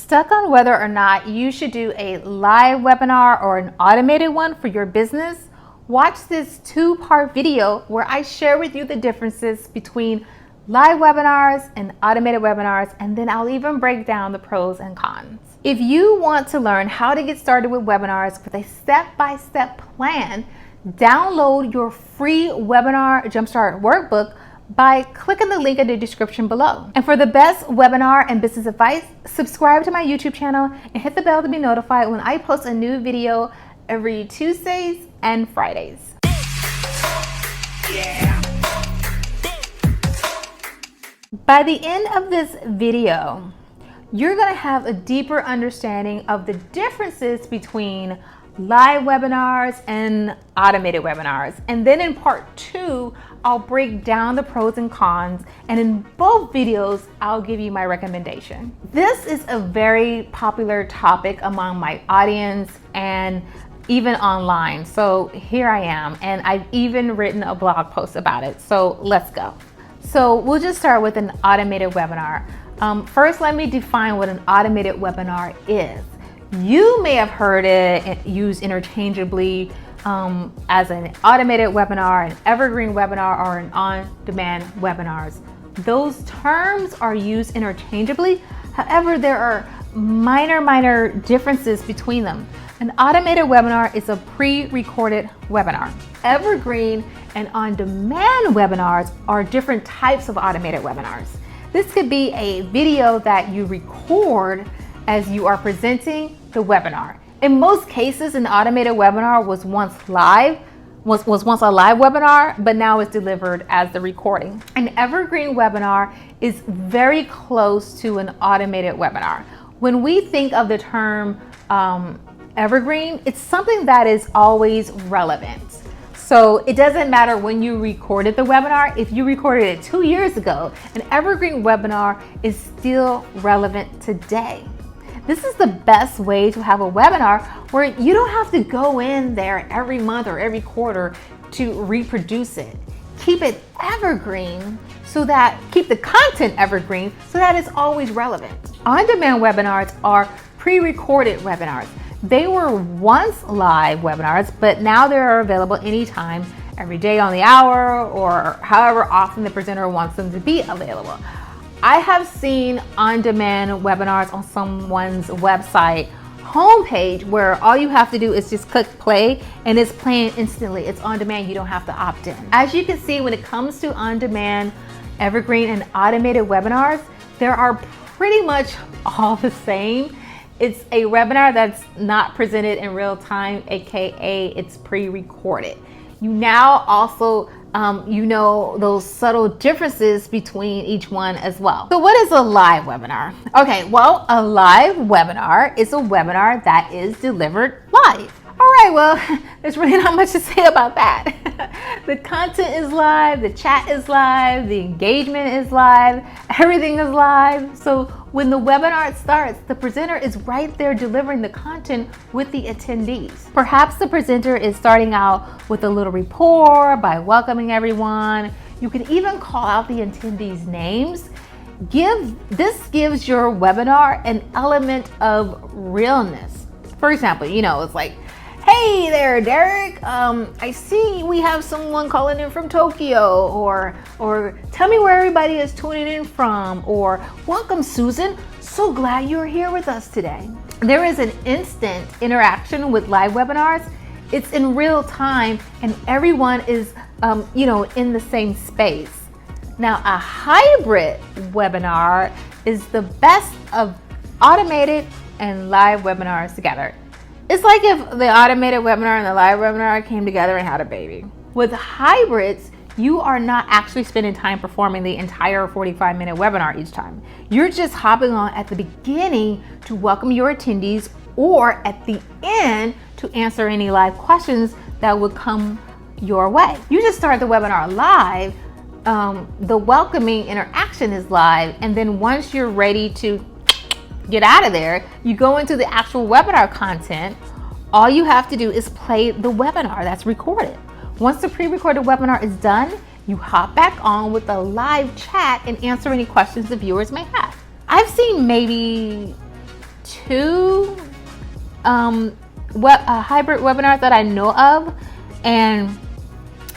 Stuck on whether or not you should do a live webinar or an automated one for your business? Watch this two-part video where I share with you the differences between live webinars and automated webinars, and then I'll even break down the pros and cons. If you want to learn how to get started with webinars with a step-by-step plan, download your free webinar Jumpstart workbook by clicking the link in the description below. And for the best webinar and business advice, subscribe to my YouTube channel and hit the bell to be notified when I post a new video every Tuesdays and Fridays. Yeah. By the end of this video, you're going to have a deeper understanding of the differences between live webinars and automated webinars. And then in part 2, I'll break down the pros and cons, and in both videos, I'll give you my recommendation. This is a very popular topic among my audience and even online. So here I am, and I've even written a blog post about it. So let's go. So we'll just start with an automated webinar. First, let me define what an automated webinar is. You may have heard it used interchangeably as an automated webinar, an evergreen webinar, or an on-demand webinars. Those terms are used interchangeably. However, there are minor differences between them. An automated webinar is a pre-recorded webinar. Evergreen and on-demand webinars are different types of automated webinars. This could be a video that you record as you are presenting the webinar. In most cases, an automated webinar was once a live webinar, but now it's delivered as the recording. An evergreen webinar is very close to an automated webinar. When we think of the term evergreen, it's something that is always relevant. So it doesn't matter when you recorded the webinar. If you recorded it 2 years ago, an evergreen webinar is still relevant today. This is the best way to have a webinar where you don't have to go in there every month or every quarter to reproduce it. Keep it evergreen keep the content evergreen so that it's always relevant. On-demand webinars are pre-recorded webinars. They were once live webinars, but now they're available anytime, every day on the hour, or however often the presenter wants them to be available. I have seen on-demand webinars on someone's website homepage where all you have to do is just click play and it's playing instantly. It's on demand, you don't have to opt in. As you can see, when it comes to on-demand, evergreen, and automated webinars, there are pretty much all the same. It's a webinar that's not presented in real time, aka it's pre-recorded. You now also you know those subtle differences between each one as well. So what is a live webinar? Okay, well, a live webinar is a webinar that is delivered live. All right, well, there's really not much to say about that. The content is live, the chat is live, the engagement is live, everything is live. So when the webinar starts, the presenter is right there delivering the content with the attendees. Perhaps the presenter is starting out with a little rapport by welcoming everyone. You can even call out the attendees' names. This gives your webinar an element of realness. For example, it's like, hey there, Derek. I see we have someone calling in from Tokyo, or tell me where everybody is tuning in from, or welcome, Susan. So glad you're here with us today. There is an instant interaction with live webinars. It's in real time, and everyone is, in the same space. Now, a hybrid webinar is the best of automated and live webinars together. It's like if the automated webinar and the live webinar came together and had a baby. With hybrids, you are not actually spending time performing the entire 45-minute webinar each time. You're just hopping on at the beginning to welcome your attendees, or at the end to answer any live questions that would come your way. You just start the webinar live, the welcoming interaction is live, and then once you're ready to get out of there, you go into the actual webinar content. All you have to do is play the webinar that's recorded. Once the pre-recorded webinar is done, you hop back on with a live chat and answer any questions the viewers may have. I've seen maybe 2 hybrid webinars that I know of, and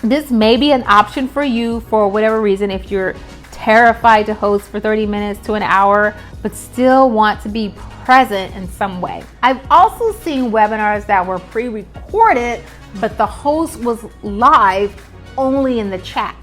this may be an option for you for whatever reason. If you're terrified to host for 30 minutes to an hour, but still want to be present in some way. I've also seen webinars that were pre-recorded, but the host was live only in the chat.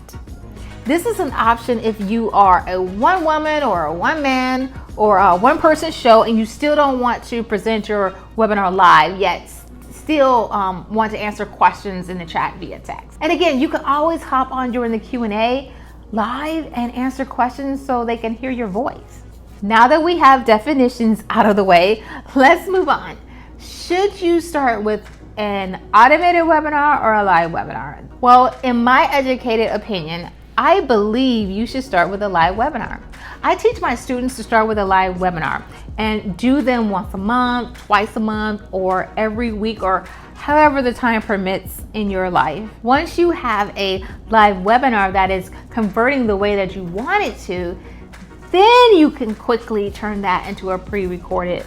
This is an option if you are a one woman or a one man or a one person show and you still don't want to present your webinar live, yet still want to answer questions in the chat via text. And again, you can always hop on during the Q&A live and answer questions so they can hear your voice. Now that we have definitions out of the way, let's move on. Should you start with an automated webinar or a live webinar? Well, in my educated opinion, I believe you should start with a live webinar. I teach my students to start with a live webinar and do them once a month, twice a month, or every week, or however the time permits in your life. Once you have a live webinar that is converting the way that you want it to, then you can quickly turn that into a pre-recorded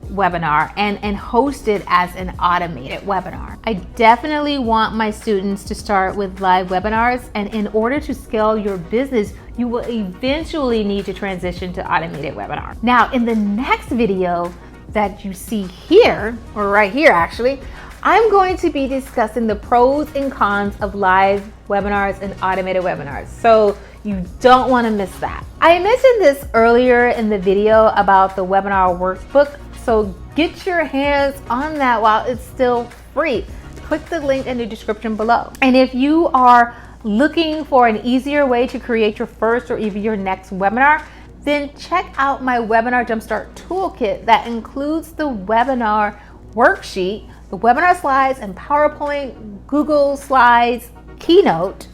webinar and host it as an automated webinar. I definitely want my students to start with live webinars, and in order to scale your business, you will eventually need to transition to automated webinar. Now, in the next video that you see here, or right here actually, I'm going to be discussing the pros and cons of live webinars and automated webinars. So you don't want to miss that. I mentioned this earlier in the video about the webinar workbook. So get your hands on that while it's still free. Click the link in the description below. And if you are looking for an easier way to create your first or even your next webinar, then check out my Webinar Jumpstart Toolkit that includes the webinar worksheet, the webinar slides and PowerPoint, Google Slides, Keynote,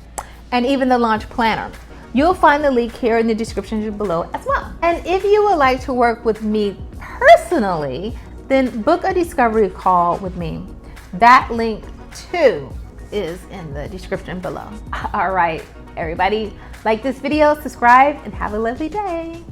and even the launch planner. You'll find the link here in the description below as well. And if you would like to work with me personally, then book a discovery call with me. That link too is in the description below. All right, everybody, like this video, subscribe, and have a lovely day.